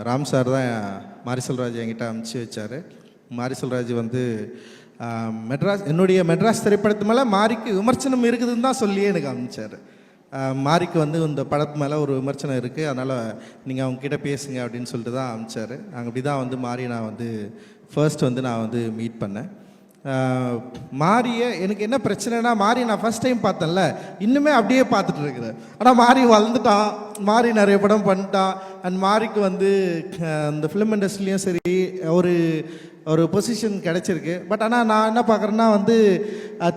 Ram sir தான் மாரி செல்வராஜ் என்கிட்ட அனுப்பிச்சி வச்சார். மாரி செல்வராஜ் வந்து என்னுடைய மெட்ராஸ் திரைப்படத்து மேலே மாரிக்கு விமர்சனம் இருக்குதுன்னு தான் சொல்லியே எனக்கு அனுப்பிச்சார். மாரிக்கு வந்து இந்த படத்து மேலே ஒரு விமர்சனம் இருக்குது, அதனால் நீங்கள் அவங்கக்கிட்ட பேசுங்க அப்படின்னு சொல்லிட்டு தான் அனுப்பிச்சார். நாங்கள் அப்படி தான் வந்து மாரி நான் வந்து ஃபர்ஸ்ட் வந்து நான் வந்து மீட் பண்ணேன். மாரியை எனக்கு என்ன பிரச்சனைனா, மாரி நான் ஃபஸ்ட் டைம் பார்த்தேன்ல, இன்னுமே அப்படியே பார்த்துட்டு இருக்கிறேன். ஆனால் மாரி வளர்ந்துட்டான், மாரி நிறைய படம் பண்ணிட்டான். அண்ட் மாரிக்கு வந்து இந்த ஃபிலிம் இண்டஸ்ட்ரிலையும் சரி ஒரு பொசிஷன் கிடச்சிருக்கு. பட் ஆனால் நான் என்ன பார்க்குறேன்னா வந்து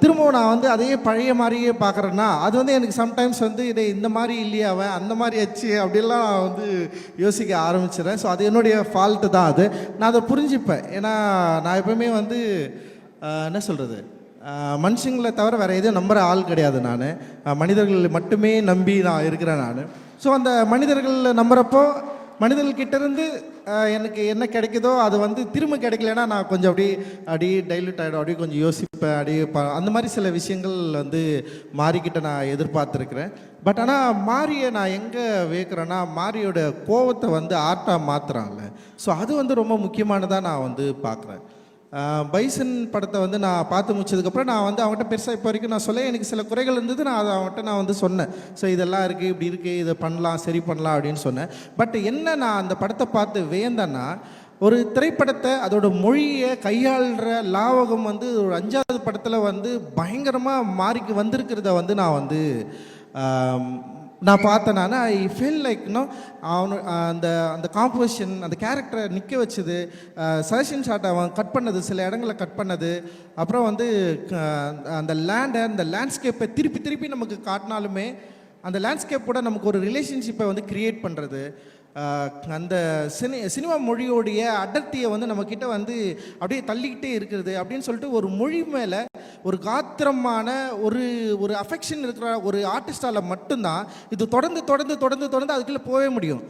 திரும்பவும் நான் வந்து அதே பழைய மாதிரியே பார்க்குறேன்னா, அது வந்து எனக்கு சம்டைம்ஸ் வந்து இதை இந்த மாதிரி இல்லையே அவன் அந்த மாதிரி ஆச்சு அப்படிலாம் நான் வந்து யோசிக்க ஆரம்பிச்சிடறேன். ஸோ அது என்னுடைய ஃபால்ட்டு தான். அது நான் அதை புரிஞ்சுப்பேன். ஏன்னா நான் எப்பவுமே வந்து என்ன சொல்கிறது, மனுஷங்களை தவிர வேறு எதுவும் நம்புகிற ஆள் கிடையாது. நான் மனிதர்கள் மட்டுமே நம்பி நான் இருக்கிறேன் நான். ஸோ அந்த மனிதர்கள் நம்புகிறப்போ மனிதர்கிட்டேருந்து எனக்கு என்ன கிடைக்குதோ அது வந்து திரும்ப கிடைக்கலன்னா நான் கொஞ்சம் அப்படியே டைல்யூட் ஆகிடும், அப்படியே கொஞ்சம் யோசிப்பேன், அந்த மாதிரி சில விஷயங்கள் வந்து மாரிக்கிட்ட நான் எதிர்பார்த்துருக்குறேன். பட் ஆனால் மாரியை நான் எங்கே வைக்கிறேன்னா, மாரியோட கோவத்தை வந்து ஆர்ட்டாக மாற்றுறான்ல, ஸோ அது வந்து ரொம்ப முக்கியமானதாக நான் வந்து பார்க்குறேன். பைசன் படத்தை வந்து நான் பார்த்து முடிச்சதுக்கப்புறம் நான் வந்து அவங்ககிட்ட பெருசாக இப்போ வரைக்கும் நான் சொல்ல, எனக்கு சில குறைகள் இருந்தது, நான் அதை அவங்ககிட்ட நான் வந்து சொன்னேன். ஸோ இதெல்லாம் இருக்குது, இப்படி இருக்குது, இதை பண்ணலாம், சரி பண்ணலாம் அப்படின்னு சொன்னேன். பட் என்ன நான் அந்த படத்தை பார்த்து வியந்தேன்னா, ஒரு திரைப்படத்தை அதோட மொழியை கையாளுற லாவகம் வந்து ஒரு 5வது படத்தில் வந்து பயங்கரமாக மாறிக்கு வந்திருக்கிறத வந்து நான் வந்து நான் பார்த்தேன். நான் ஐ ஃபீல் லைக் அந்த காம்போசிஷன், அந்த கேரக்டரை நிற்க வச்சது, சஜஷன் ஷாட் அவன் கட் பண்ணது, சில இடங்களை கட் பண்ணது, அப்புறம் வந்து அந்த லேண்ட்ஸ்கேப்பை திருப்பி நமக்கு காட்டினாலுமே அந்த லேண்ட்ஸ்கேப்போட நமக்கு ஒரு ரிலேஷன்ஷிப்பை வந்து க்ரியேட் பண்ணுறது, அந்த சினிமா மொழியோடைய அடர்த்தியை வந்து நம்மக்கிட்ட வந்து அப்படியே தள்ளிக்கிட்டே இருக்கிறது அப்படின்னு சொல்லிட்டு ஒரு மொழி மேலே ஒரு காத்திரமான ஒரு அஃபெக்ஷன் இருக்கிற ஒரு ஆர்டிஸ்டால் மட்டும்தான் இது தொடர்ந்து அதுக்குள்ளே போகவே முடியும்.